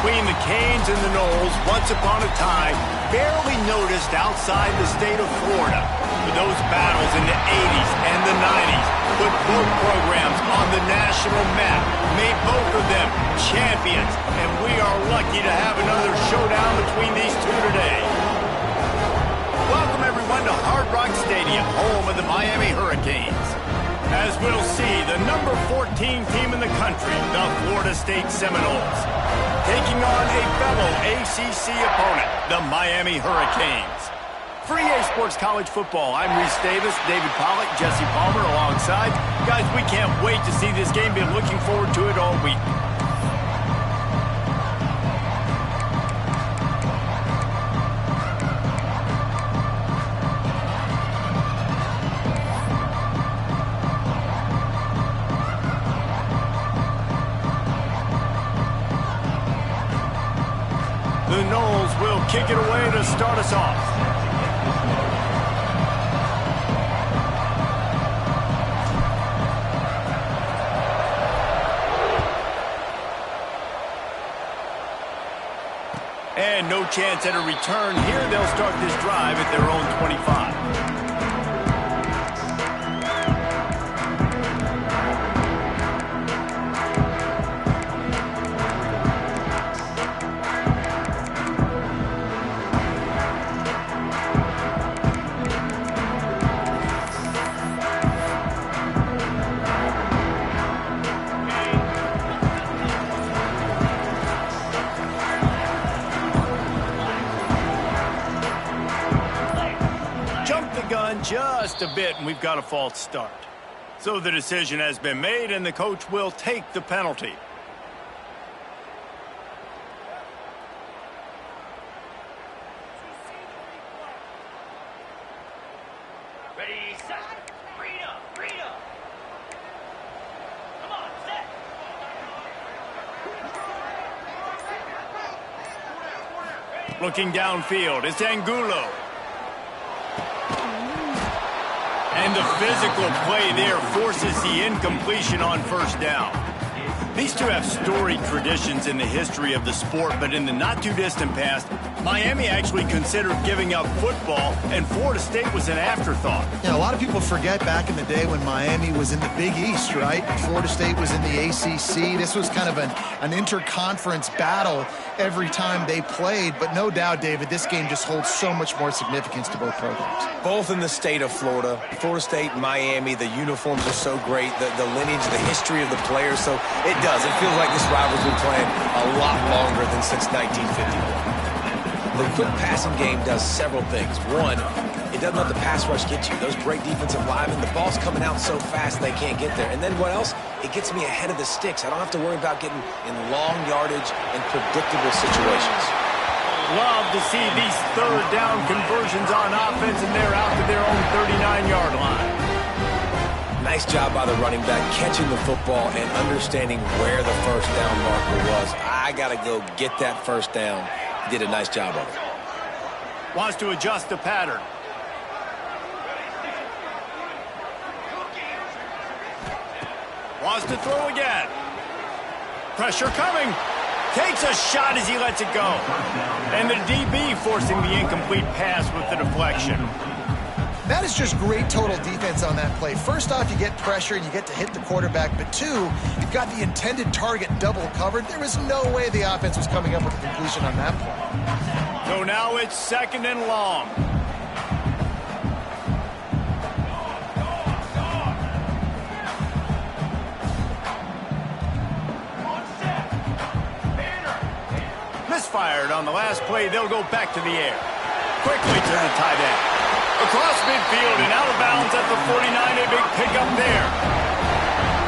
between the Canes and the Noles, once upon a time, barely noticed outside the state of Florida. But those battles in the 80s and the 90s put both programs on the national map, made both of them champions, and we are lucky to have another showdown between these two today. Welcome, everyone, to Hard Rock Stadium, home of the Miami Hurricanes. As we'll see, the number 14 team in the country, the Florida State Seminoles, taking on a fellow ACC opponent, the Miami Hurricanes. For EA Sports College Football, I'm Reese Davis, David Pollack, Jesse Palmer alongside. Guys, we can't wait to see this game. Been looking forward to it all week. The Noles will kick it away to start us off. And no chance at a return here. They'll start this drive at their own 25. Just a bit, and we've got a false start. So the decision has been made, and the coach will take the penalty. Ready, set, freedom. Come on, set. Looking downfield, it's Angulo. And the physical play there forces the incompletion on first down. These two have storied traditions in the history of the sport, but in the not-too-distant past, Miami actually considered giving up football, and Florida State was an afterthought. Yeah, a lot of people forget back in the day when Miami was in the Big East, right? Florida State was in the ACC. This was kind of an interconference battle every time they played, but no doubt, David, this game just holds so much more significance to both programs. Both in the state of Florida. Florida State, Miami, the uniforms are so great, the lineage, the history of the players, so it does. It feels like this rivalry's been playing a lot longer than since 1951. The quick passing game does several things. One, it doesn't let the pass rush get you. Those great defensive linemen, the ball's coming out so fast they can't get there. And then what else? It gets me ahead of the sticks. I don't have to worry about getting in long yardage and predictable situations. Love to see these third down conversions on offense, and they're out to their own 39-yard line. Nice job by the running back catching the football and understanding where the first down marker was. I got to go get that first down. He did a nice job of it. Wants to adjust the pattern. Wants to throw again. Pressure coming. Takes a shot as he lets it go. And the DB forcing the incomplete pass with the deflection. That is just great total defense on that play. First off, you get pressure and you get to hit the quarterback, but two, you've got the intended target double covered. There was no way the offense was coming up with a completion on that play. So now it's second and long. Misfired on the last play. They'll go back to the air. Quickly to the tight end. Across midfield and out of bounds at the 49, a big pickup there.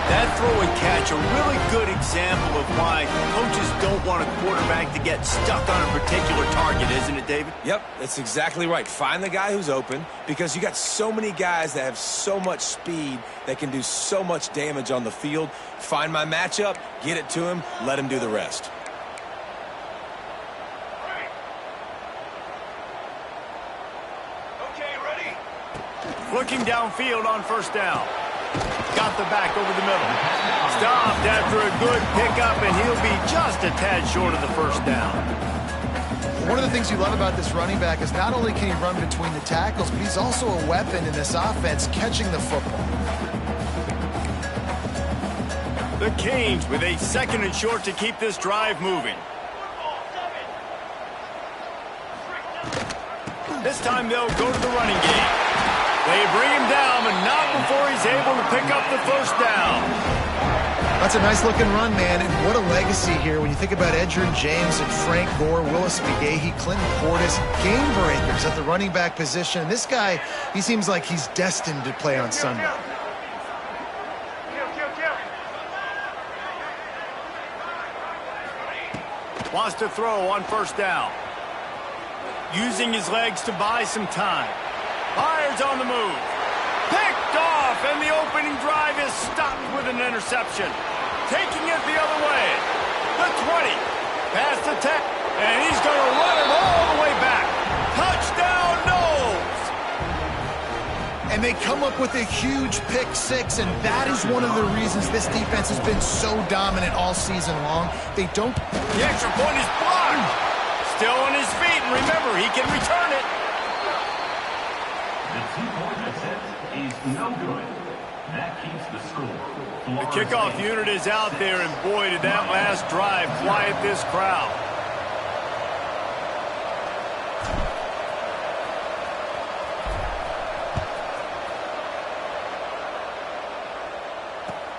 That throw and catch, a really good example of why coaches don't want a quarterback to get stuck on a particular target, isn't it, David? Yep, that's exactly right. Find the guy who's open, because you got so many guys that have so much speed that can do so much damage on the field. Find my matchup, get it to him, let him do the rest. Looking downfield on first down. Got the back over the middle. Stopped at after a good pickup, and he'll be just a tad short of the first down. One of the things you love about this running back is not only can he run between the tackles, but he's also a weapon in this offense catching the football. The Canes with a 2nd and short to keep this drive moving. This time they'll go to the running game. They bring him down, but not before he's able to pick up the first down. That's a nice-looking run, man, and what a legacy here when you think about Edgerrin James and Frank Gore, Willis McGahee, Clinton Portis, game breakers at the running back position. This guy, he seems like he's destined to play on Sunday. Wants to throw on first down. Using his legs to buy some time. Byers on the move. Picked off, and the opening drive is stopped with an interception. Taking it the other way. The 20. Past the 10. And he's going to run it all the way back. Touchdown, Knowles! And they come up with a huge pick six, and that is one of the reasons this defense has been so dominant all season long. They don't... The extra point is blocked. Still on his feet, and remember, he can return it. The 2-point attempt is no good. That keeps the score. The kickoff unit is out there, and boy, did that last drive quiet this crowd.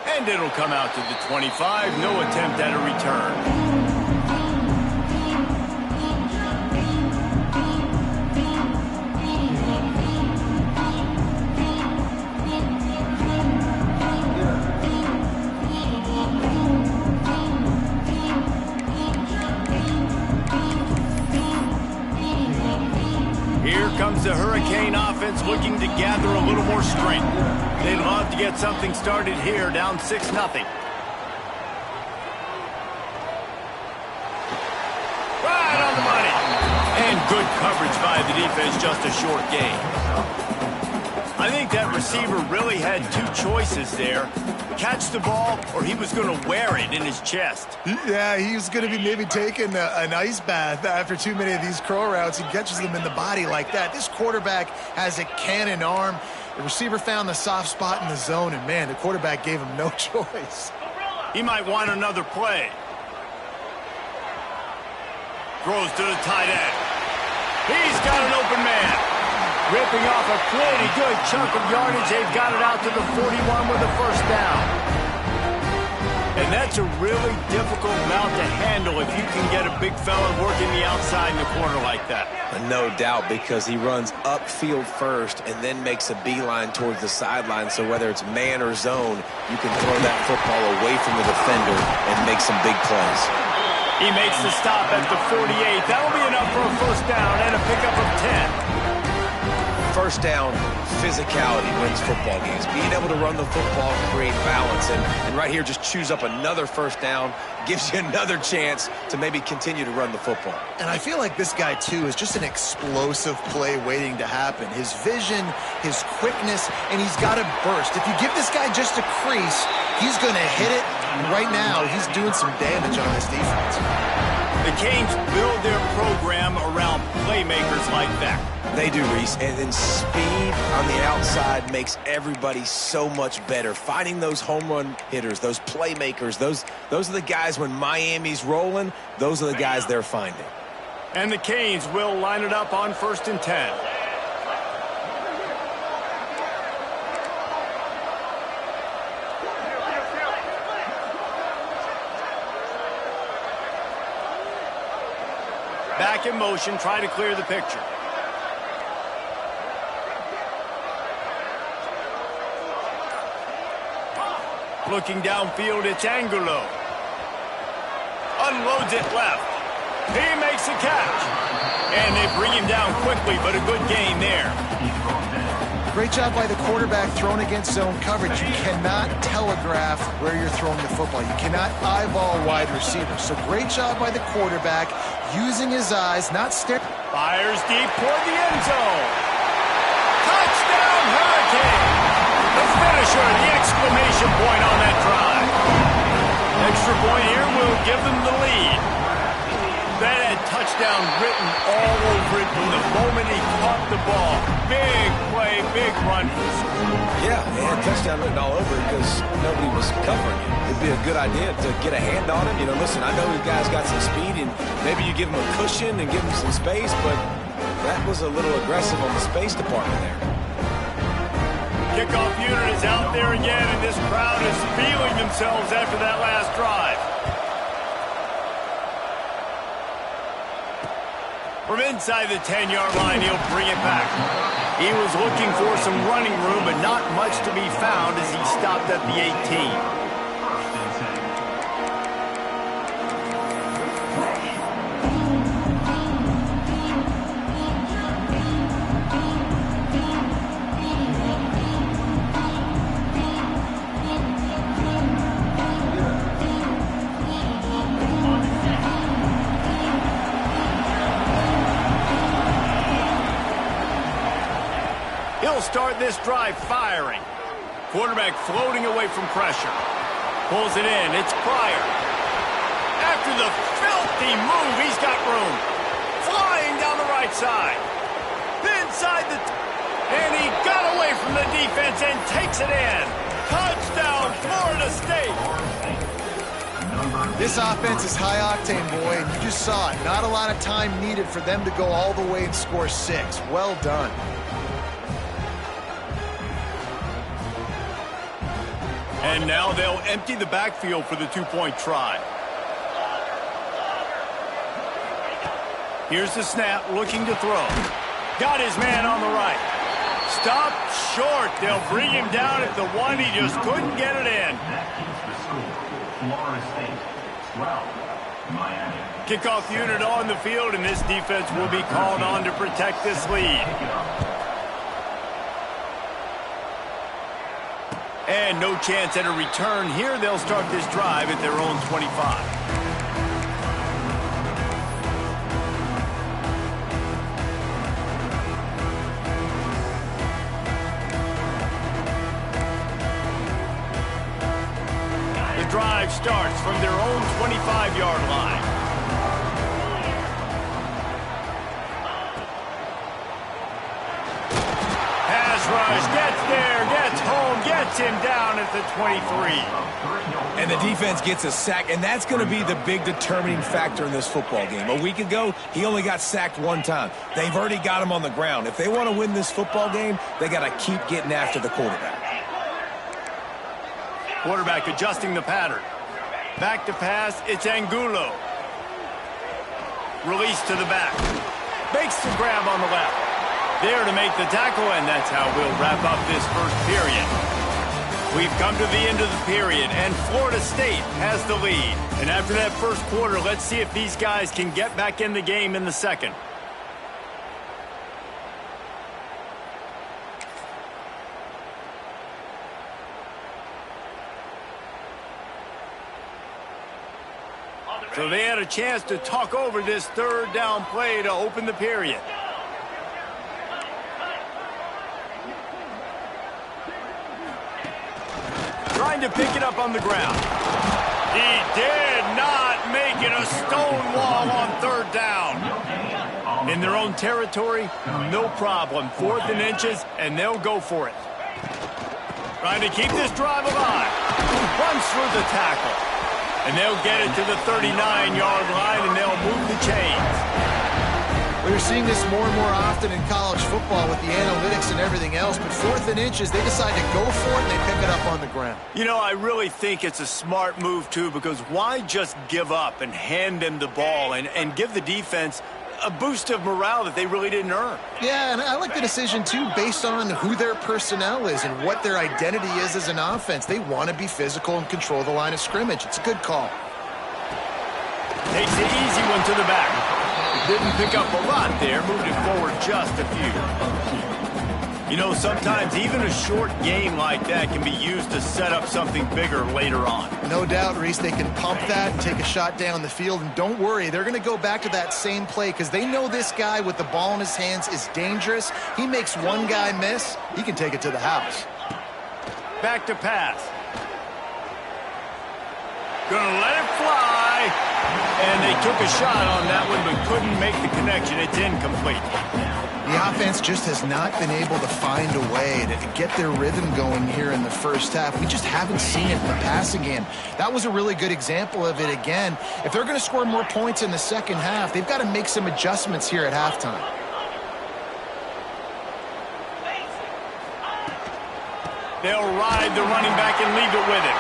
And it'll come out to the 25. No attempt at a return. Here comes the Hurricane offense looking to gather a little more strength. They'd love to get something started here, down 6-0. Right on the money. And good coverage by the defense, just a short gain. I think that receiver really had two choices there. Catch the ball, or he was going to wear it in his chest. Yeah, he was going to be maybe taking an ice bath after too many of these curl routes. He catches them in the body like that. This quarterback has a cannon arm. The receiver found the soft spot in the zone, and, man, the quarterback gave him no choice. He might want another play. Throws to the tight end. He's got an open man. Ripping off a pretty good chunk of yardage. They've got it out to the 41 with a first down. And that's a really difficult route to handle if you can get a big fella working the outside in the corner like that. No doubt, because he runs upfield first and then makes a beeline towards the sideline. So whether it's man or zone, you can throw that football away from the defender and make some big plays. He makes the stop at the 48. That'll be enough for a first down and a pickup of 10. First down, physicality wins football games. Being able to run the football, create balance, and right here just choose up another first down, gives you another chance to maybe continue to run the football. And I feel like this guy, too, is just an explosive play waiting to happen. His vision, his quickness, and he's got a burst. If you give this guy just a crease, he's going to hit it. And right now, he's doing some damage on this defense. The Canes build their program around playmakers like that. They do, Reese, and then speed on the outside makes everybody so much better. Finding those home run hitters, those playmakers, those are the guys when Miami's rolling, those are the guys they're finding. And the Canes will line it up on 1st and 10. Back in motion, try to clear the picture. Looking downfield, it's Angulo. Unloads it left. He makes the catch. And they bring him down quickly, but a good gain there. Great job by the quarterback thrown against zone coverage. You cannot telegraph where you're throwing the football. You cannot eyeball wide receivers. So great job by the quarterback using his eyes, not staring. Fires deep toward the end zone. Touchdown, Hurricane! The finisher, the exclamation point on that drive. The extra point here will give them the lead. That had touchdown written all over it from the moment he caught the ball. Big play, big run. Yeah, they had touchdown written all over it because nobody was covering it. It'd be a good idea to get a hand on him. You know, listen, I know these guys got some speed, and maybe you give him a cushion and give him some space, but that was a little aggressive on the space department there. Kickoff unit is out there again, and this crowd is feeling themselves after that last drive. From inside the 10-yard line, he'll bring it back. He was looking for some running room, but not much to be found as he stopped at the 18. He'll start this drive firing. Quarterback floating away from pressure. Pulls it in. It's Pryor. After the filthy move, he's got room. Flying down the right side. Inside the... And he got away from the defense and takes it in. Touchdown, Florida State. This offense is high octane, boy, and you just saw it. Not a lot of time needed for them to go all the way and score 6. Well done. And now they'll empty the backfield for the two-point try. Here's the snap, looking to throw. Got his man on the right. Stopped short. They'll bring him down at the 1. He just couldn't get it in. That keeps the score. Florida State 12, Miami. Kickoff unit on the field, and this defense will be called on to protect this lead. And no chance at a return here. They'll start this drive at their own 25. The drive starts from their own 25-yard line. Pass rush, gets there, gets home, gets him down at the 23. And the defense gets a sack, and that's going to be the big determining factor in this football game. A week ago, he only got sacked 1 time. They've already got him on the ground. If they want to win this football game, they got to keep getting after the quarterback. Quarterback adjusting the pattern. Back to pass, it's Angulo. Release to the back. Makes the grab on the left. There to make the tackle, and that's how we'll wrap up this first period. We've come to the end of the period, and Florida State has the lead. And after that first quarter, let's see if these guys can get back in the game in the second. So they had a chance to talk over this third down play to open the period. Trying to pick it up on the ground. He did not make it a stone wall on third down. In their own territory, no problem. 4th and inches, and they'll go for it. Trying to keep this drive alive. Runs through the tackle. And they'll get it to the 39-yard line, and they'll move the chains. We're seeing this more and more often in college football with the analytics and everything else, but 4th and inches, they decide to go for it, and they pick it up on the ground. You know, I really think it's a smart move, too, because why just give up and hand them the ball and give the defense a boost of morale that they really didn't earn? Yeah, and I like the decision, too, based on who their personnel is and what their identity is as an offense. They want to be physical and control the line of scrimmage. It's a good call. Takes the easy one to the back. Didn't pick up a lot there, moved it forward just a few. You know, sometimes even a short game like that can be used to set up something bigger later on. No doubt, Reese, they can pump that and take a shot down the field. And don't worry, they're going to go back to that same play because they know this guy with the ball in his hands is dangerous. He makes one guy miss, he can take it to the house. Back to pass. Gonna let him And they took a shot on that one, but couldn't make the connection. It's incomplete. The offense just has not been able to find a way to get their rhythm going here in the first half. We just haven't seen it in the passing game. That was a really good example of it again. If they're going to score more points in the second half, they've got to make some adjustments here at halftime. They'll ride the running back and leave it with him.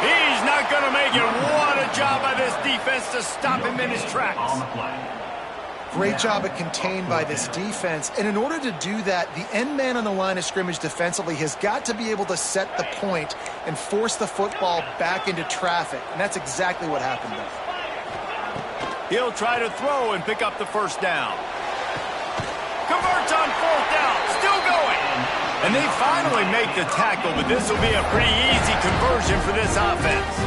He's not going to make it. What a job by this defense to stop him in his tracks. On the play. Great job of contained by this defense. And in order to do that, the end man on the line of scrimmage defensively has got to be able to set the point and force the football back into traffic. And that's exactly what happened there. He'll try to throw and pick up the first down. Converts on fourth down. Still going. And they finally make the tackle, but this will be a pretty easy conversion for this offense.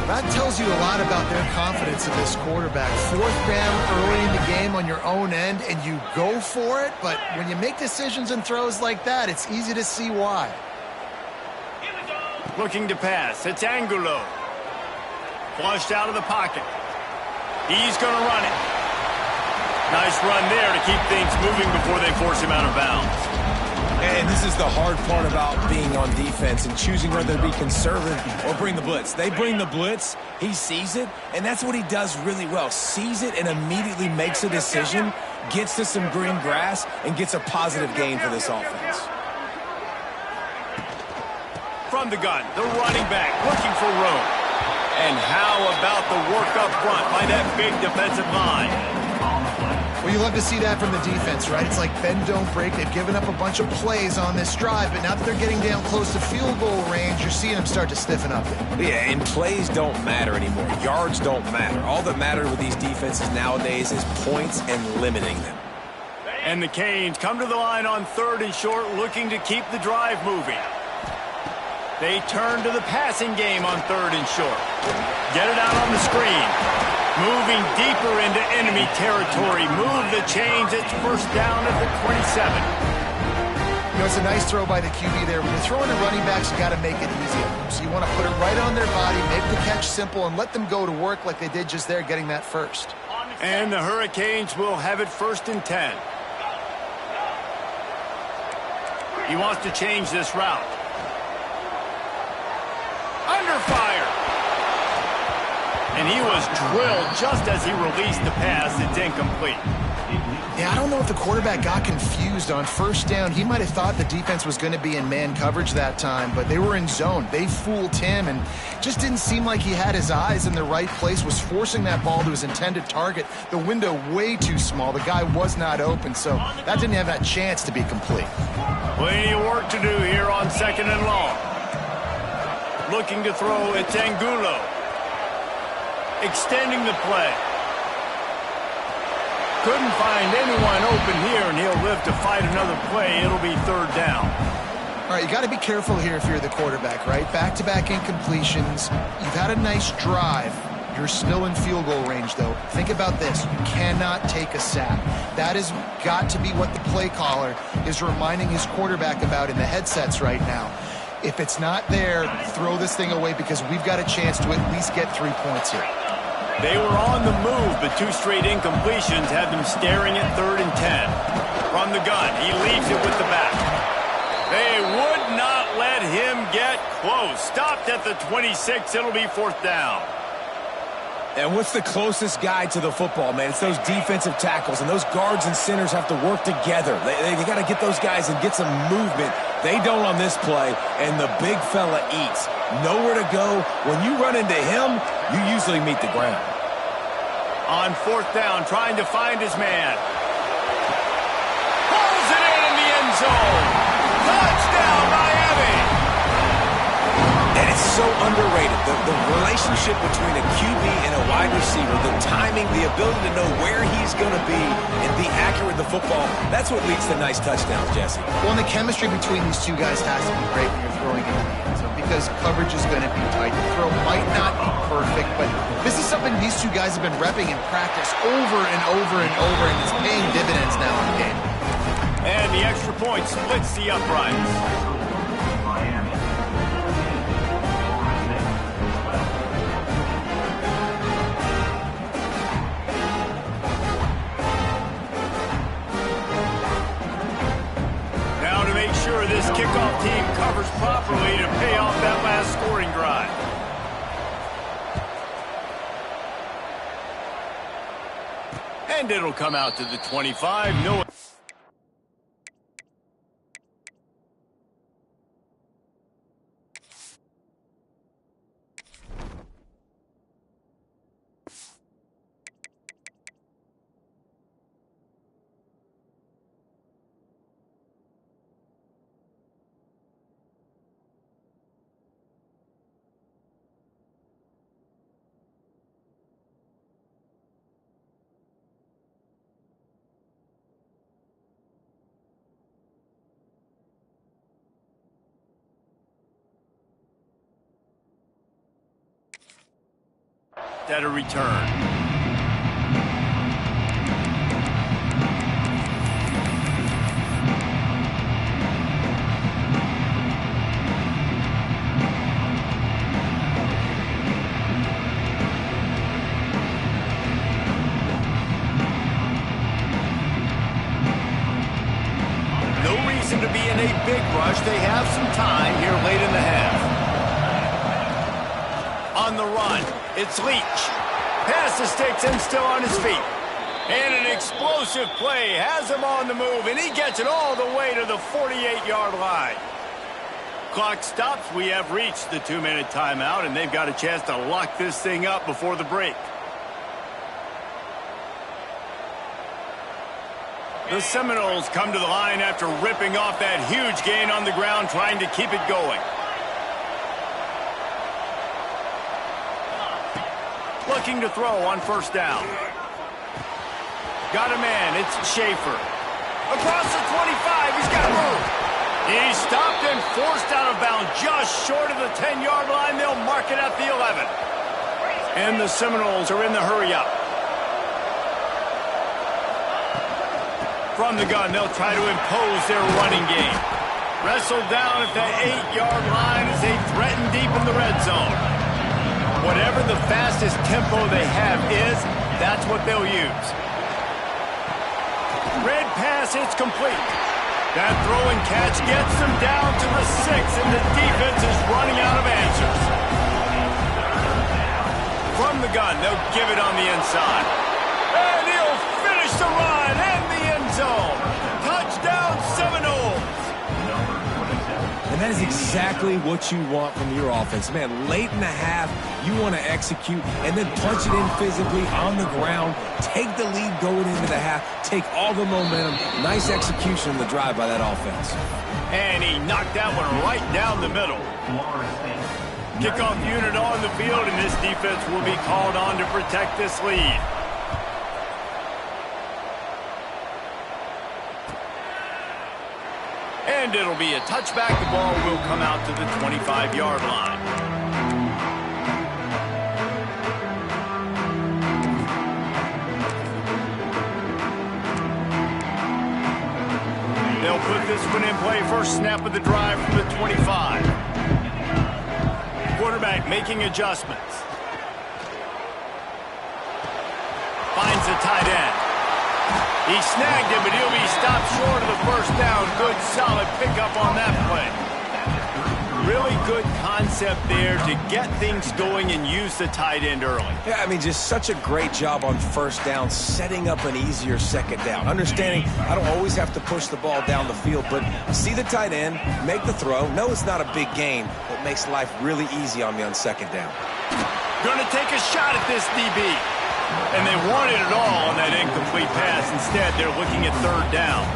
That tells you a lot about their confidence of this quarterback. Fourth down early in the game on your own end, and you go for it, but when you make decisions and throws like that, it's easy to see why. Looking to pass. It's Angulo. Flushed out of the pocket. He's going to run it. Nice run there to keep things moving before they force him out of bounds. And this is the hard part about being on defense and choosing whether to be conservative or bring the blitz. They bring the blitz, he sees it, and that's what he does really well. Sees it and immediately makes a decision, gets to some green grass, and gets a positive gain for this offense. From the gun, the running back looking for room. And how about the work up front by that big defensive line? Well, you love to see that from the defense, right? It's like bend, don't break. They've given up a bunch of plays on this drive, but now that they're getting down close to field goal range, you're seeing them start to stiffen up. Yeah, and plays don't matter anymore. Yards don't matter. All that matters with these defenses nowadays is points and limiting them. And the Canes come to the line on 3rd and short, looking to keep the drive moving. They turn to the passing game on 3rd and short. Get it out on the screen. Moving deeper into enemy territory. Move the chains. It's first down at the 27. You know, it's a nice throw by the QB there. When you're throwing to running backs, you got to make it easy. So you want to put it right on their body, make the catch simple, and let them go to work like they did just there, getting that first. And the Hurricanes will have it 1st and 10. He wants to change this route. Under fire. And he was drilled just as he released the pass. It's incomplete. Yeah, I don't know if the quarterback got confused on first down. He might have thought the defense was going to be in man coverage that time, but they were in zone. They fooled him and just didn't seem like he had his eyes in the right place, was forcing that ball to his intended target. The window way too small. The guy was not open, so that didn't have that chance to be complete. Plenty of work to do here on 2nd and long. Looking to throw, it's Angulo. Extending the play. Couldn't find anyone open here, and he'll live to fight another play. It'll be 3rd down. All right, you got to be careful here if you're the quarterback, right? Back-to-back incompletions. You've had a nice drive. You're still in field goal range, though. Think about this. You cannot take a sack. That has got to be what the play caller is reminding his quarterback about in the headsets right now. If it's not there, throw this thing away because we've got a chance to at least get 3 points here. They were on the move, but 2 straight incompletions had them staring at 3rd and 10. From the gun, he leaves it with the back. They would not let him get close. Stopped at the 26. It'll be 4th down. And what's the closest guy to the football, man? It's those defensive tackles, and those guards and centers have to work together. They got to get those guys and get some movement. They don't on this play, and the big fella eats. Nowhere to go. When you run into him, you usually meet the ground. On 4th down, trying to find his man. Pulls it in the end zone. Touchdown, Miami! And it's so underrated. The relationship between a QB and a wide receiver, the timing, the ability to know where he's going to be and be accurate with the football, that's what leads to nice touchdowns, Jesse. Well, and the chemistry between these two guys has to be great when you're throwing into the end zone because coverage is going to be tight. The throw might not be perfect, but this is something these two guys have been repping in practice over and over and over, and it's paying dividends now in the game. And the extra point splits the uprights. kickoff team covers properly to pay off that last scoring drive. And it'll come out to the 25. No. At a return. No reason to be in a big rush. They have some time here late in the half. On the run. It's Leach. Past the sticks and still on his feet. And an explosive play has him on the move, and he gets it all the way to the 48-yard line. Clock stops. We have reached the 2-minute timeout, and they've got a chance to lock this thing up before the break. The Seminoles come to the line after ripping off that huge gain on the ground, trying to keep it going. Looking to throw on first down. Got a man. It's Schaefer. Across the 25. He's got room. He's stopped and forced out of bounds just short of the 10-yard line. They'll mark it at the 11. And the Seminoles are in the hurry-up. From the gun, they'll try to impose their running game. Wrestled down at the 8-yard line as they threaten deep in the red zone. Whatever the fastest tempo they have is, that's what they'll use. Red pass, it's complete. That throw and catch gets them down to the 6, and the defense is running out of answers. From the gun, they'll give it on the inside. And he'll finish the run in the end zone. Touchdown, Seminoles. And that is exactly what you want from your offense. Man, late in the half, you want to execute and then punch it in physically on the ground. Take the lead going into the half. Take all the momentum. Nice execution on the drive by that offense. And he knocked that one right down the middle. Kickoff unit on the field, and this defense will be called on to protect this lead. And it'll be a touchback. The ball will come out to the 25-yard line. They'll put this one in play. First snap of the drive from the 25. Quarterback making adjustments. Finds the tight end. He snagged him, but he'll be stopped short of the first down. Good, solid pickup on that play. Really good concept there to get things going and use the tight end early. Yeah, I mean, just such a great job on first down, setting up an easier second down. Understanding I don't always have to push the ball down the field, but see the tight end, make the throw. No, it's not a big gain, but makes life really easy on me on second down. Going to take a shot at this DB. And they wanted it all on that incomplete pass. Instead, they're looking at third down.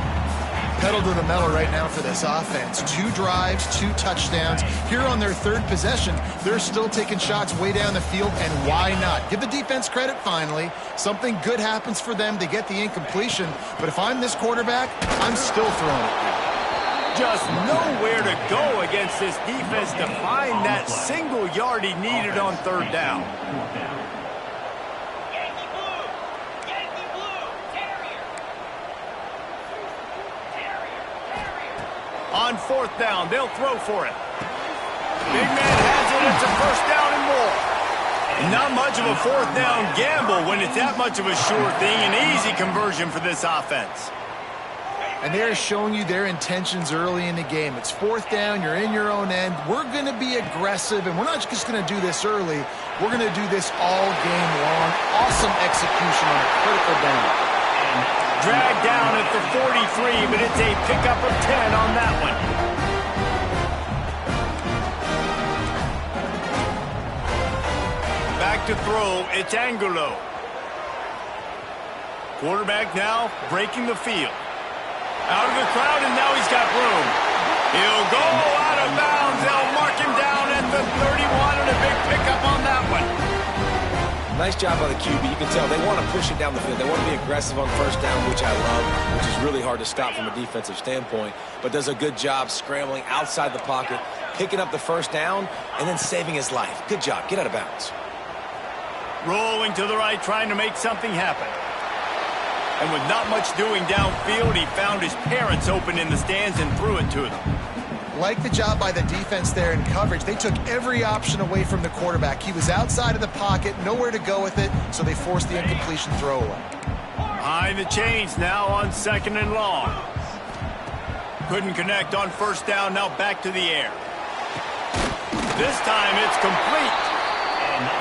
Pedal to the metal right now for this offense. 2 drives, 2 touchdowns. Here on their third possession, they're still taking shots way down the field, and why not? Give the defense credit finally. Something good happens for them to get the incompletion, but if I'm this quarterback, I'm still throwing it. Just nowhere to go against this defense to find that single yard he needed on third down. On fourth down, they'll throw for it. Big man has it. It's a first down and more. Not much of a fourth down gamble when it's that much of a sure thing. An easy conversion for this offense. And they're showing you their intentions early in the game. It's fourth down, you're in your own end. We're going to be aggressive, and we're not just going to do this early. We're going to do this all game long. Awesome execution on a critical down. Dragged down at the 43, but it's a pickup of 10 on that one. Back to throw, it's Angulo. Quarterback now breaking the field. Out of the crowd, and now he's got room. He'll go out of bounds. They'll mark him down at the 31, and a big pickup on that one. Nice job by the QB. You can tell they want to push it down the field. They want to be aggressive on first down, which I love, which is really hard to stop from a defensive standpoint, but does a good job scrambling outside the pocket, picking up the first down, and then saving his life. Good job. Get out of bounds. Rolling to the right, trying to make something happen. And with not much doing downfield, he found his parents open in the stands and threw it to them. Like the job by the defense there in coverage. They took every option away from the quarterback. He was outside of the pocket, nowhere to go with it, so they forced the incompletion throwaway. Behind the chains now on second and long. Couldn't connect on first down, now back to the air. This time it's complete.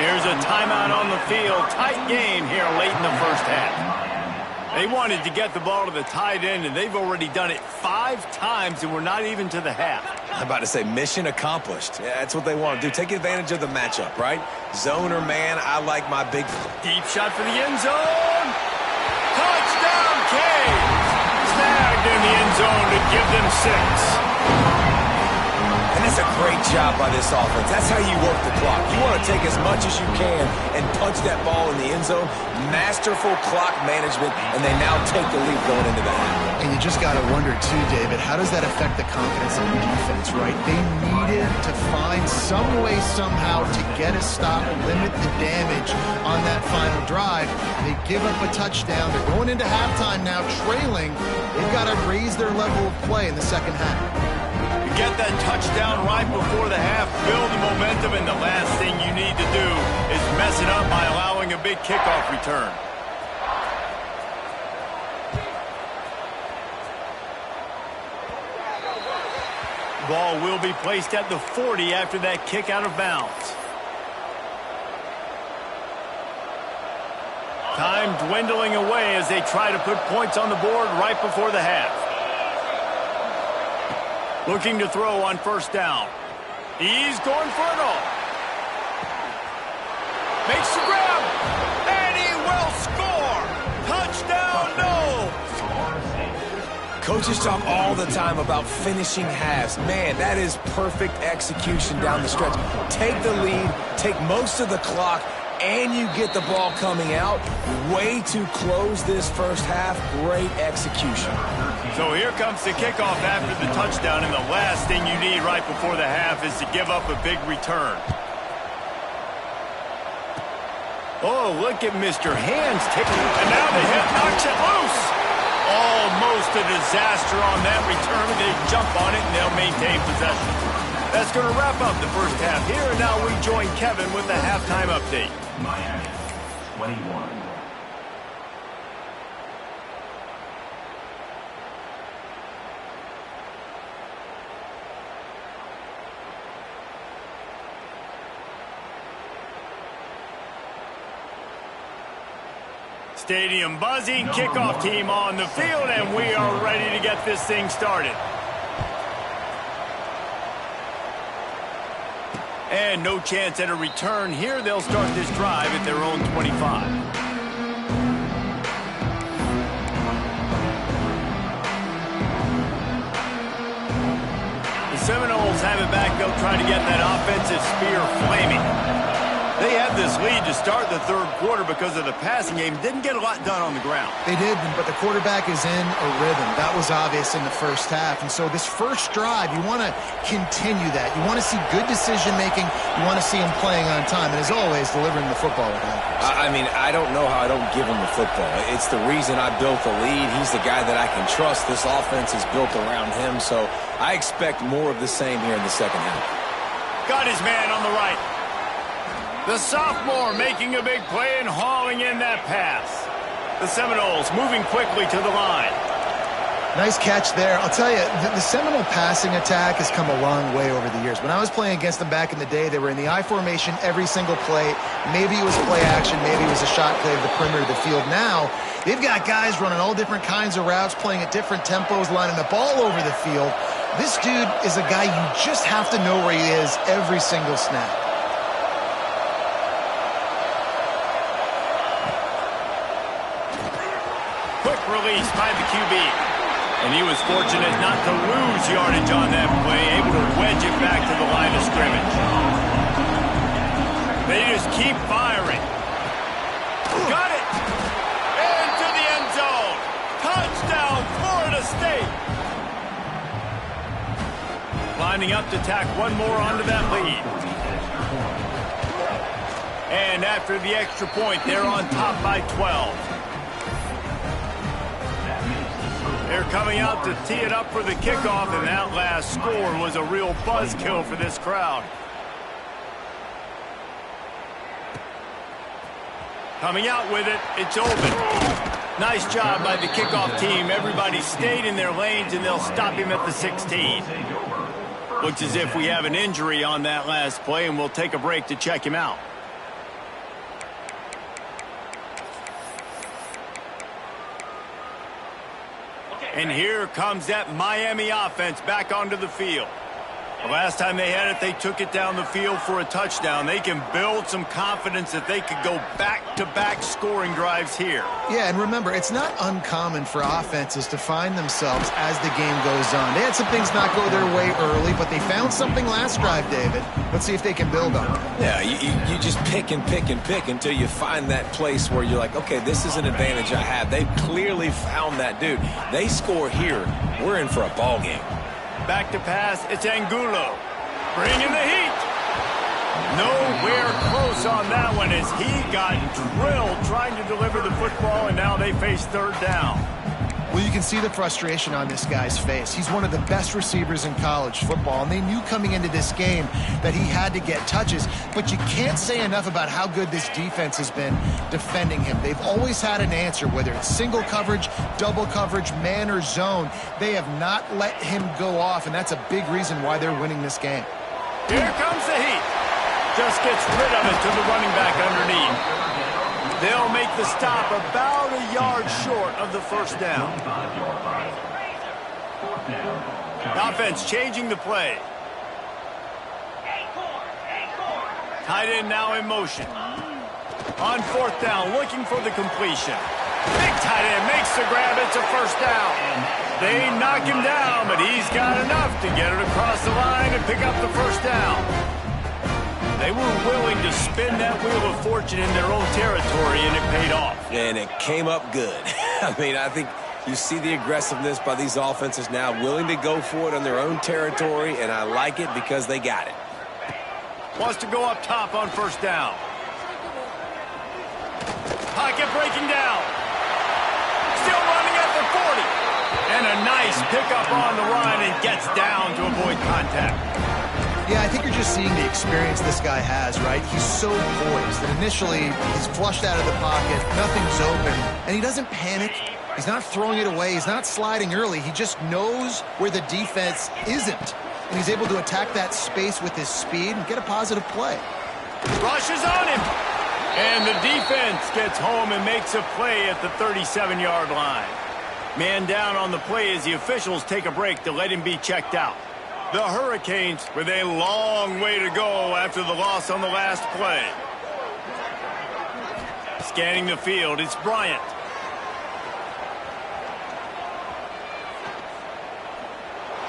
Here's a timeout on the field. Tight game here late in the first half. They wanted to get the ball to the tight end, and they've already done it 5 times, and we're not even to the half. I'm about to say mission accomplished. Yeah, that's what they want to do. Take advantage of the matchup, right? Zone or man, I like my big... Deep shot for the end zone. Touchdown, Canes. Snagged in the end zone to give them 6. And that's a great job by this offense. That's how you work the clock. You want to take as much as you can and punch that ball in the end zone. Masterful clock management, and they now take the lead going into the half. And you just got to wonder, too, David, how does that affect the confidence of the defense, right? They needed to find some way, somehow, to get a stop, limit the damage on that final drive. They give up a touchdown. They're going into halftime now, trailing. They've got to raise their level of play in the second half. Get that touchdown right before the half, build the momentum, and the last thing you need to do is mess it up by allowing a big kickoff return. Ball will be placed at the 40 after that kick out of bounds. Time dwindling away as they try to put points on the board right before the half. Looking to throw on first down. He's going for it all. Makes the grab. And he will score. Touchdown, no. Coaches talk all the time about finishing halves. Man, that is perfect execution down the stretch. Take the lead, take most of the clock, and you get the ball coming out. Way to close this first half. Great execution. So here comes the kickoff after the touchdown, and the last thing you need right before the half is to give up a big return. Oh, look at Mr. Hands taking, and now the hit knocks it loose. Almost a disaster on that return. They jump on it, and they'll maintain possession. That's going to wrap up the first half here, and now we join Kevin with the halftime update. Miami, 21. Stadium buzzing, kickoff team on the field, and we are ready to get this thing started. And no chance at a return here. They'll start this drive at their own 25. The Seminoles have it back. They'll try to get that offensive spear flaming. They had this lead to start the third quarter because of the passing game. Didn't get a lot done on the ground. They did, but the quarterback is in a rhythm. That was obvious in the first half. And so this first drive, you want to continue that. You want to see good decision-making. You want to see him playing on time. And as always, delivering the football with accuracy. I mean, I don't know how I don't give him the football. It's the reason I built the lead. He's the guy that I can trust. This offense is built around him. So I expect more of the same here in the second half. Got his man on the right. The sophomore making a big play and hauling in that pass. The Seminoles moving quickly to the line. Nice catch there. I'll tell you, the Seminole passing attack has come a long way over the years. When I was playing against them back in the day, they were in the I formation every single play. Maybe it was play action. Maybe it was a shot play of the perimeter of the field. Now, they've got guys running all different kinds of routes, playing at different tempos, lining up all over the field. This dude is a guy you just have to know where he is every single snap. Quick release by the QB. And he was fortunate not to lose yardage on that play, able to wedge it back to the line of scrimmage. They just keep firing. Got it! Into the end zone. Touchdown, Florida State. Lining up to tack one more onto that lead. And after the extra point, they're on top by 12. They're coming out to tee it up for the kickoff, and that last score was a real buzzkill for this crowd. Coming out with it, it's open. Nice job by the kickoff team. Everybody stayed in their lanes, and they'll stop him at the 16. Looks as if we have an injury on that last play, and we'll take a break to check him out. And here comes that Miami offense back onto the field. The last time they had it, they took it down the field for a touchdown. They can build some confidence that they could go back-to-back scoring drives here. Yeah, and remember, it's not uncommon for offenses to find themselves as the game goes on. They had some things not go their way early, but they found something last drive, David. Let's see if they can build on it. Yeah, you just pick and pick and pick until you find that place where you're like, okay, this is an advantage I have. They've clearly found that dude. They score here, we're in for a ball game. Back to pass, it's Angulo. Bringing the heat. Nowhere close on that one as he got drilled trying to deliver the football, and now they face third down. Well, you can see the frustration on this guy's face. He's one of the best receivers in college football, and they knew coming into this game that he had to get touches, but you can't say enough about how good this defense has been defending him. They've always had an answer, whether it's single coverage, double coverage, man or zone. They have not let him go off, and that's a big reason why they're winning this game. Here comes the heat. Just gets rid of it to the running back underneath. They'll make the stop about a yard short of the first down. Offense changing the play. Tight end now in motion. On fourth down, looking for the completion. Big tight end makes the grab. It's a first down. They knock him down, but he's got enough to get it across the line and pick up the first down. They were willing to spin that wheel of fortune in their own territory, and it paid off. And it came up good. I mean, I think you see the aggressiveness by these offenses now, willing to go for it on their own territory, and I like it because they got it. Wants to go up top on first down. Pocket breaking down. Still running at the 40. And a nice pickup on the run and gets down to avoid contact. Yeah, I think you're just seeing the experience this guy has, right? He's so poised that initially he's flushed out of the pocket, nothing's open, and he doesn't panic. He's not throwing it away. He's not sliding early. He just knows where the defense isn't, and he's able to attack that space with his speed and get a positive play. Rushes on him, and the defense gets home and makes a play at the 37-yard line. Man down on the play as the officials take a break to let him be checked out. The Hurricanes with a long way to go after the loss on the last play. Scanning the field, it's Bryant.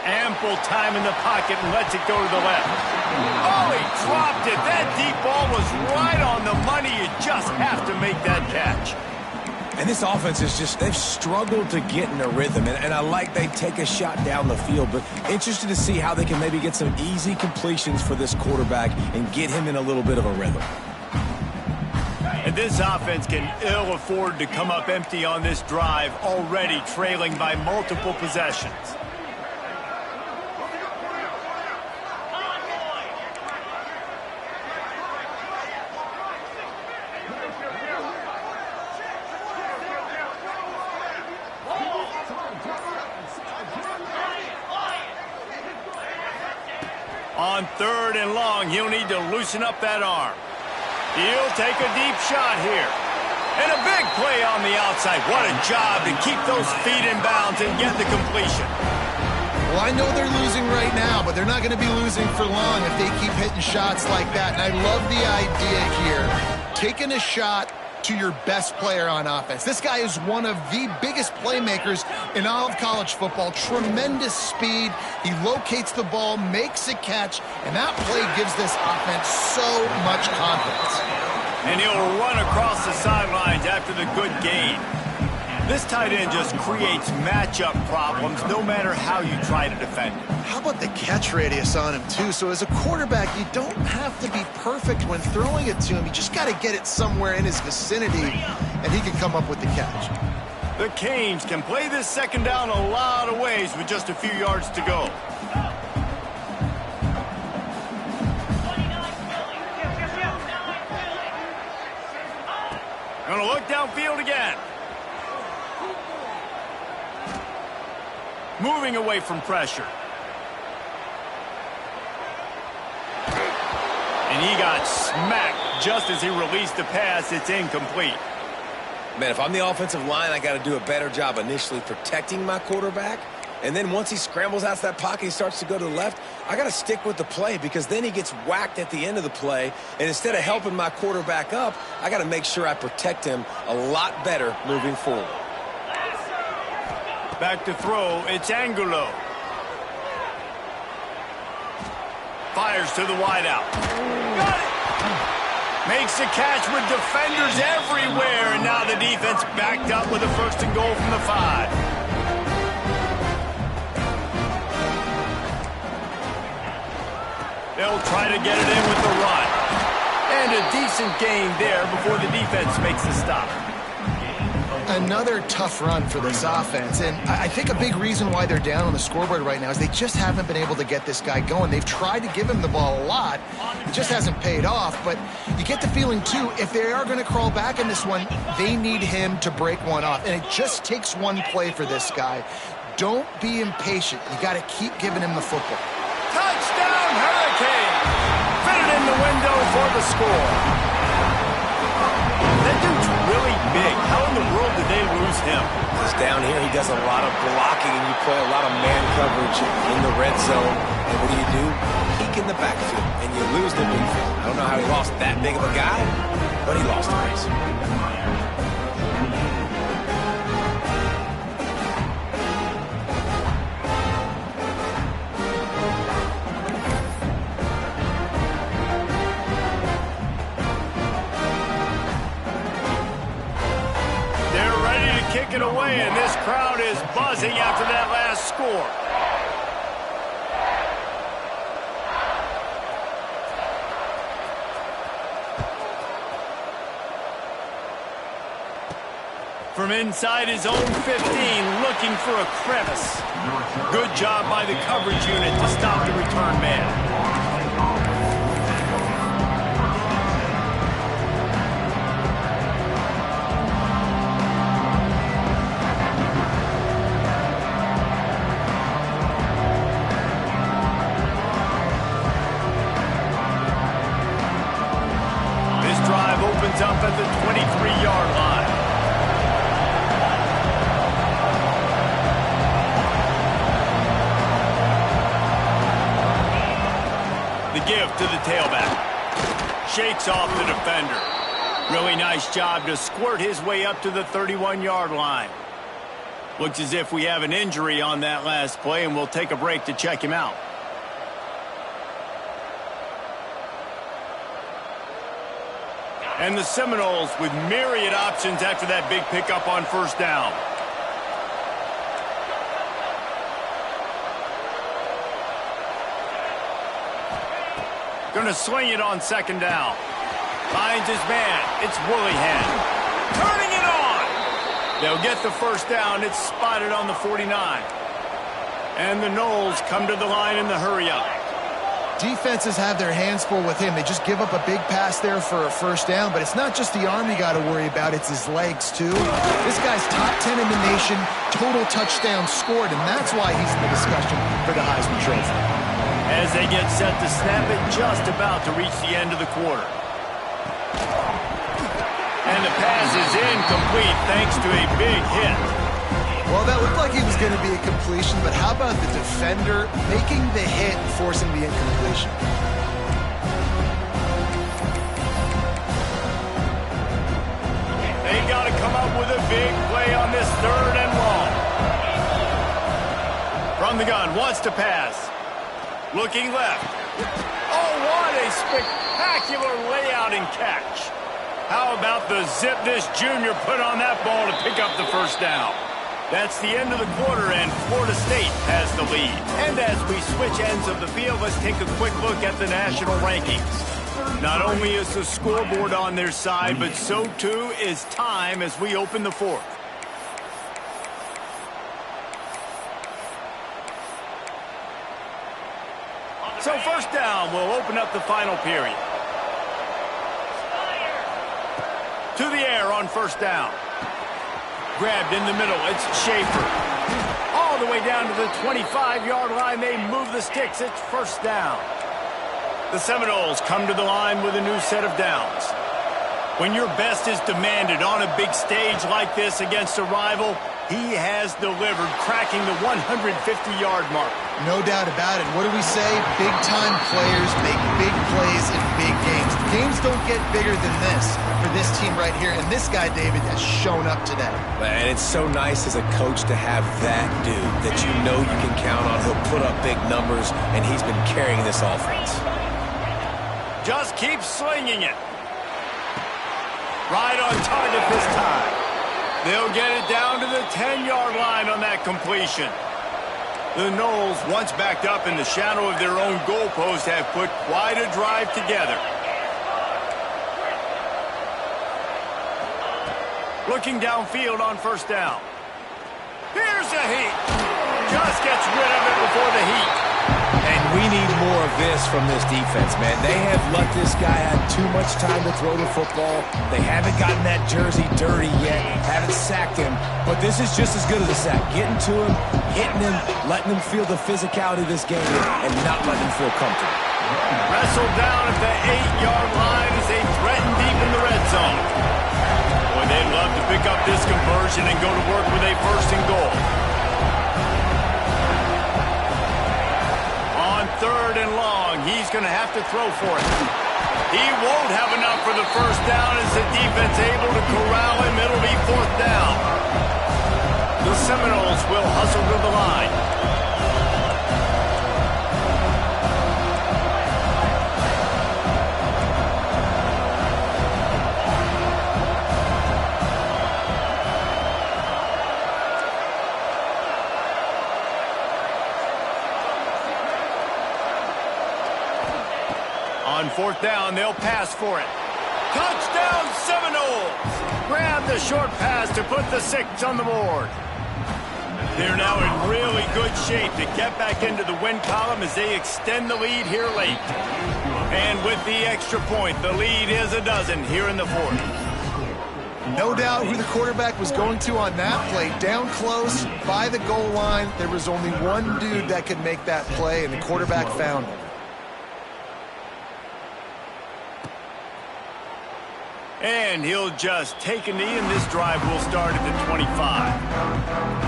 Ample time in the pocket and lets it go to the left. Oh, he dropped it. That deep ball was right on the money. You just have to make that catch. And this offense is just, they've struggled to get in a rhythm. And I like they take a shot down the field, but interested to see how they can maybe get some easy completions for this quarterback and get him in a little bit of a rhythm. And this offense can ill afford to come up empty on this drive, already trailing by multiple possessions. On 3rd and long, he'll need to loosen up that arm. He'll take a deep shot here. And a big play on the outside. What a job to keep those feet in bounds and get the completion. Well, I know they're losing right now, but they're not going to be losing for long if they keep hitting shots like that. And I love the idea here, taking a shot to your best player on offense. This guy is one of the biggest playmakers in all of college football. Tremendous speed. He locates the ball, makes a catch, and that play gives this offense so much confidence. And he'll run across the sidelines after the good gain. This tight end just creates matchup problems no matter how you try to defend it. How about the catch radius on him, too? So as a quarterback, you don't have to be perfect when throwing it to him. You just got to get it somewhere in his vicinity, and he can come up with the catch. The Canes can play this second down a lot of ways with just a few yards to go. Gonna look downfield again. Moving away from pressure. And he got smacked just as he released the pass. It's incomplete. Man, if I'm the offensive line, I got to do a better job initially protecting my quarterback. And then once he scrambles out of that pocket, he starts to go to the left, I got to stick with the play because then he gets whacked at the end of the play. And instead of helping my quarterback up, I got to make sure I protect him a lot better moving forward. Back to throw, it's Angulo. Fires to the wideout. Got it! Makes the catch with defenders everywhere, and now the defense backed up with a 1st and goal from the 5. They'll try to get it in with the run. And a decent gain there before the defense makes the stop. Another tough run for this offense, and I think a big reason why they're down on the scoreboard right now is they just haven't been able to get this guy going. They've tried to give him the ball a lot. It just hasn't paid off, but you get the feeling, too, if they are going to crawl back in this one, they need him to break one off, and it just takes one play for this guy. Don't be impatient. You got to keep giving him the football. Touchdown, Hurricanes! Fitted in the window for the score. That dude's really big. How in the world did they lose him? Because down here he does a lot of blocking and you play a lot of man coverage in the red zone. And what do? Peek in the backfield and you lose the defense. I don't know how he lost that big of a guy, but he lost the race. Kick it away, and this crowd is buzzing after that last score. From inside his own 15, looking for a crevice. Good job by the coverage unit to stop the return man. Up at the 23-yard line. The give to the tailback. Shakes off the defender. Really nice job to squirt his way up to the 31-yard line. Looks as if we have an injury on that last play, and we'll take a break to check him out. And the Seminoles with myriad options after that big pickup on 1st down. Gonna sling it on 2nd down. Finds his man. It's Woolihan. Turning it on. They'll get the 1st down. It's spotted on the 49. And the Noles come to the line in the hurry-up. Defenses have their hands full with him. They just give up a big pass there for a 1st down, but it's not just the arm you got to worry about, it's his legs, too. This guy's top 10 in the nation, total touchdowns scored, and that's why he's in the discussion for the Heisman Trophy. as they get set to snap it just about to reach the end of the quarter. And the pass is incomplete thanks to a big hit. Well, that looked like it was going to be a completion, but how about the defender making the hit, forcing the incompletion? They got to come up with a big play on this 3rd and long. From the gun, wants to pass. Looking left. Oh, what a spectacular layout and catch. How about the zip this junior put on that ball to pick up the first down? That's the end of the quarter, and Florida State has the lead. And as we switch ends of the field, let's take a quick look at the national rankings. Not only is the scoreboard on their side, but so too is time as we open the 4th. So first down will open up the final period. To the air on first down. Grabbed in the middle, it's Schaefer. All the way down to the 25-yard line, they move the sticks, it's first down. The Seminoles come to the line with a new set of downs. When your best is demanded on a big stage like this against a rival, he has delivered, cracking the 150-yard mark. No doubt about it. What do we say? Big-time players make big plays in big games. Games don't get bigger than this for this team right here, and this guy, David, has shown up today. And it's so nice as a coach to have that dude that you know you can count on. He'll put up big numbers, and he's been carrying this offense. Just keep slinging it. Right on target this time. They'll get it down to the 10-yard line on that completion. The Noles, once backed up in the shadow of their own goalpost, have put quite a drive together. Looking downfield on first down. Here's the heat. Just gets rid of it before the heat. And we need more of this from this defense, man. They have let this guy have too much time to throw the football. They haven't gotten that jersey dirty yet, haven't sacked him. But this is just as good as a sack. Getting to him, hitting him, letting him feel the physicality of this game, and not letting him feel comfortable. Wrestled down at the 8-yard line as they threaten deep in the red zone. Boy, they'd love to pick up this conversion and go to work with a 1st and goal. 3rd and long, he's going to have to throw for it. He won't have enough for the first down as the defense able to corral him. It'll be 4th down. The Seminoles will hustle to the line. On 4th down, they'll pass for it. Touchdown, Seminoles! Grab the short pass to put the 6 on the board. They're now in really good shape to get back into the win column as they extend the lead here late. And with the extra point, the lead is a dozen here in the 4th. No doubt who the quarterback was going to on that play. Down close, by the goal line, there was only one dude that could make that play, and the quarterback found him. And he'll just take a knee, and this drive will start at the 25.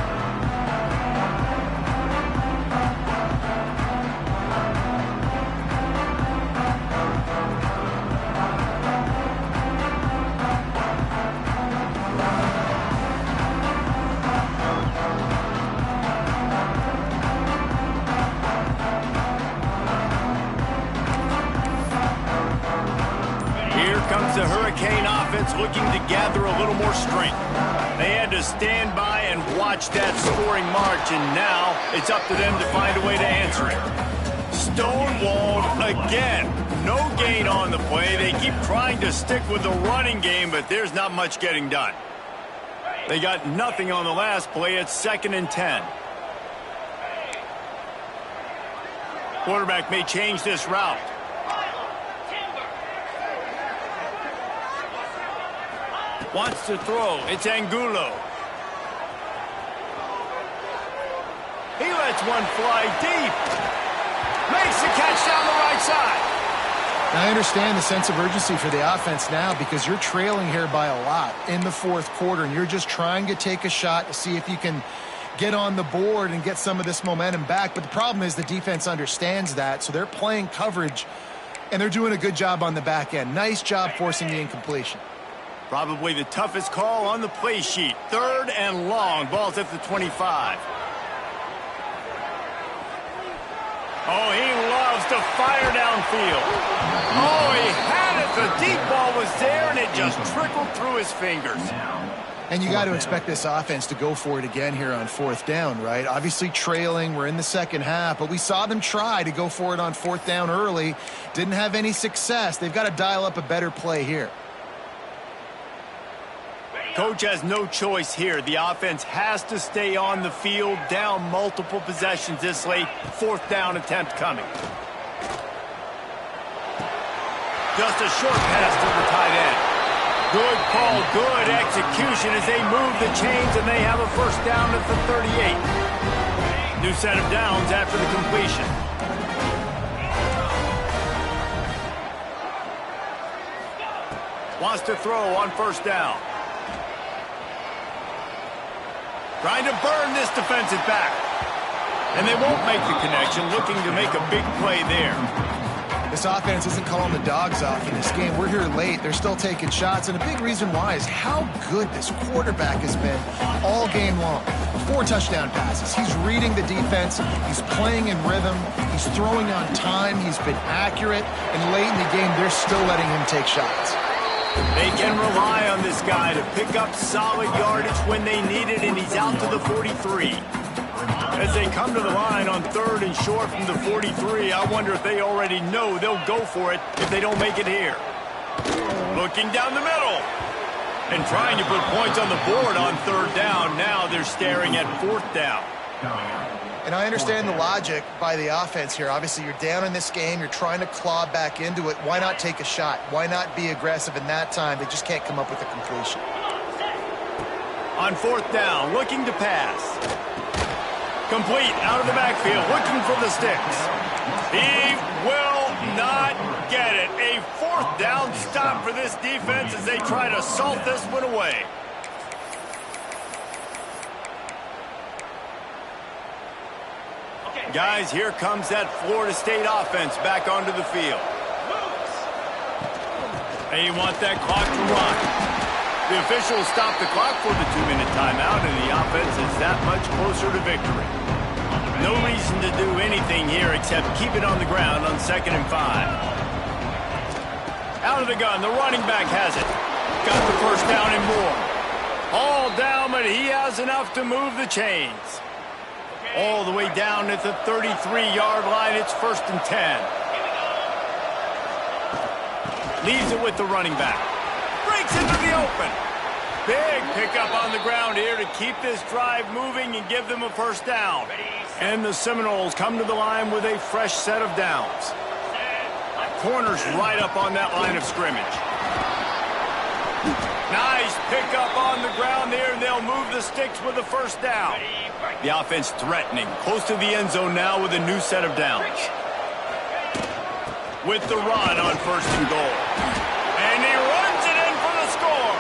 Comes the Hurricane offense looking to gather a little more strength. They had to stand by and watch that scoring march, and now it's up to them to find a way to answer it. Stonewalled again. No gain on the play. They keep trying to stick with the running game, but there's not much getting done. They got nothing on the last play. It's 2nd and 10. Quarterback may change this route. Wants to throw. It's Angulo. He lets one fly deep. Makes the catch down the right side. Now, I understand the sense of urgency for the offense now because you're trailing here by a lot in the fourth quarter, and you're just trying to take a shot to see if you can get on the board and get some of this momentum back. But the problem is the defense understands that, so they're playing coverage, and they're doing a good job on the back end. Nice job forcing the incompletion. Probably the toughest call on the play sheet. 3rd and long. Ball's at the 25. Oh, he loves to fire downfield. Oh, he had it. The deep ball was there, and it just trickled through his fingers. And you got to expect this offense to go for it again here on 4th down, right? Obviously trailing. We're in the second half, but we saw them try to go for it on 4th down early. Didn't have any success. They've got to dial up a better play here. Coach has no choice here. The offense has to stay on the field, down multiple possessions this late. 4th down attempt coming. Just a short pass to the tight end. Good call, good execution as they move the chains, and they have a 1st down at the 38. New set of downs after the completion. Wants to throw on 1st down. Trying to burn this defensive back. And they won't make the connection, looking to make a big play there. This offense isn't calling the dogs off in this game. We're here late. They're still taking shots, and a big reason why is how good this quarterback has been all game long. 4 touchdown passes. He's reading the defense. He's playing in rhythm. He's throwing on time. He's been accurate. And late in the game, they're still letting him take shots. They can rely on this guy to pick up solid yardage when they need it, and he's out to the 43. As they come to the line on 3rd and short from the 43, I wonder if they already know they'll go for it if they don't make it here. Looking down the middle and trying to put points on the board on 3rd down. Now they're staring at 4th down. And I understand the logic by the offense here. Obviously, you're down in this game. You're trying to claw back into it. Why not take a shot? Why not be aggressive in that time? They just can't come up with a completion. On 4th down, looking to pass. Complete out of the backfield, looking for the sticks. He will not get it. A 4th down stop for this defense as they try to salt this one away. Guys, here comes that Florida State offense back onto the field. They want that clock to run. The officials stop the clock for the 2-minute timeout, and the offense is that much closer to victory. No reason to do anything here except keep it on the ground on 2nd and 5. Out of the gun, the running back has it. Got the 1st down and more. All down, but he has enough to move the chains. All the way down at the 33-yard line. It's 1st and 10. Leaves it with the running back. Breaks into the open. Big pickup on the ground here to keep this drive moving and give them a 1st down. And the Seminoles come to the line with a fresh set of downs. Corners right up on that line of scrimmage. Nice pickup on the ground there, and they'll move the sticks with the 1st down. The offense threatening, close to the end zone now with a new set of downs. With the run on 1st and goal. And he runs it in for the score.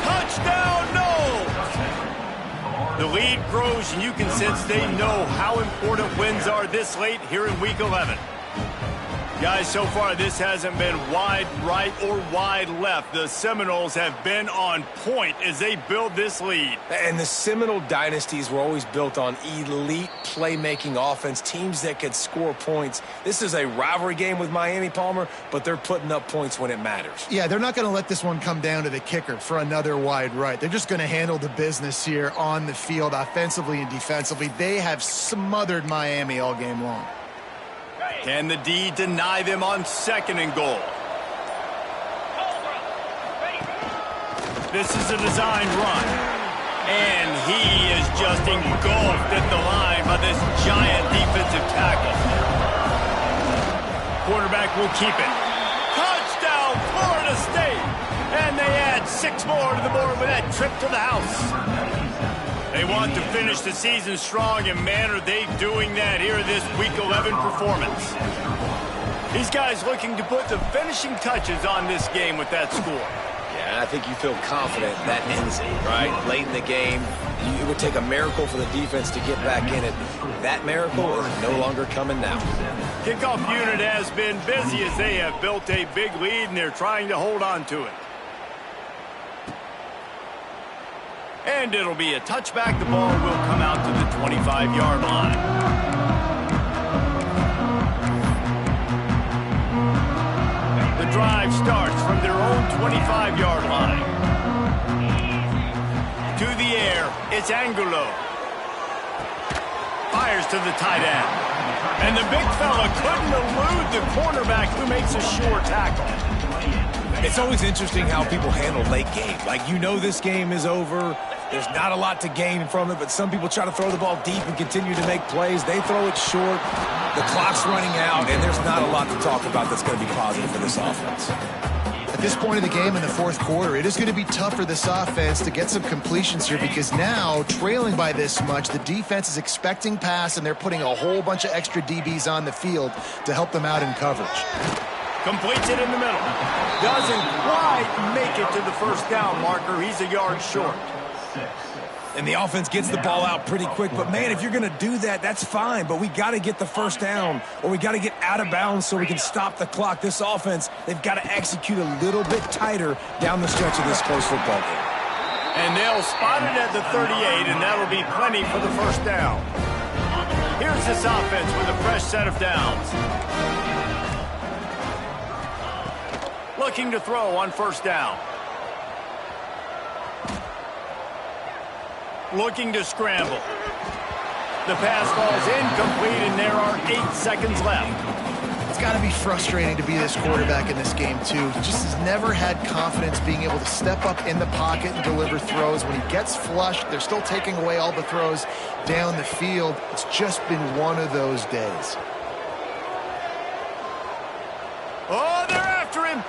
Touchdown, Noles! The lead grows, and you can sense they know how important wins are this late here in Week 11. Guys, so far this hasn't been wide right or wide left. The Seminoles have been on point as they build this lead. And the Seminole dynasties were always built on elite playmaking offense, teams that could score points. This is a rivalry game with Miami, Palmer, but they're putting up points when it matters. Yeah, they're not going to let this one come down to the kicker for another wide right. They're just going to handle the business here on the field offensively and defensively. They have smothered Miami all game long. Can the D deny them on 2nd and goal? This is a designed run. And he is just engulfed at the line by this giant defensive tackle. Quarterback will keep it. Touchdown, Florida State! And they add 6 more to the board with that trip to the house. They want to finish the season strong, and man, are they doing that here in this Week 11 performance. These guys looking to put the finishing touches on this game with that score. Yeah, I think you feel confident that ends it, right? Late in the game, it would take a miracle for the defense to get back in it. That miracle is no longer coming now. Kickoff unit has been busy as they have built a big lead, and they're trying to hold on to it. And it'll be a touchback. The ball will come out to the 25-yard line. The drive starts from their own 25-yard line. To the air, it's Angulo. Fires to the tight end. And the big fella couldn't elude the cornerback who makes a sure tackle. It's always interesting how people handle late games. Like, you know this game is over. There's not a lot to gain from it, but some people try to throw the ball deep and continue to make plays. They throw it short. The clock's running out, and there's not a lot to talk about that's going to be positive for this offense. At this point of the game in the fourth quarter, it is going to be tough for this offense to get some completions here because now, trailing by this much, the defense is expecting pass, and they're putting a whole bunch of extra DBs on the field to help them out in coverage. Completes it in the middle. Doesn't quite make it to the first down marker. He's a yard short. And the offense gets the ball out pretty quick. But, man, if you're going to do that, that's fine. But we got to get the first down, or we got to get out of bounds so we can stop the clock. This offense, they've got to execute a little bit tighter down the stretch of this close football game. And they'll spot it at the 38, and that'll be plenty for the first down. Here's this offense with a fresh set of downs. Looking to throw on first down. Looking to scramble. The pass falls incomplete, and there are 8 seconds left. It's got to be frustrating to be this quarterback in this game, too. He just has never had confidence being able to step up in the pocket and deliver throws. When he gets flushed, they're still taking away all the throws down the field. It's just been one of those days. Oh, they're after him.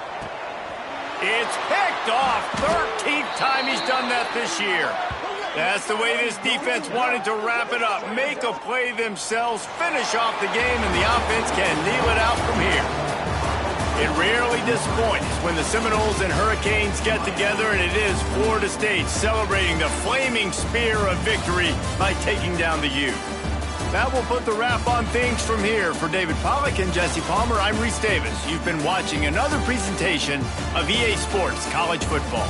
It's picked off. 13th time he's done that this year. That's the way this defense wanted to wrap it up. Make a play themselves, finish off the game, and the offense can kneel it out from here. It rarely disappoints when the Seminoles and Hurricanes get together, and it is Florida State celebrating the flaming spear of victory by taking down the U. That will put the wrap on things from here. For David Pollack and Jesse Palmer, I'm Reese Davis. You've been watching another presentation of EA Sports College Football.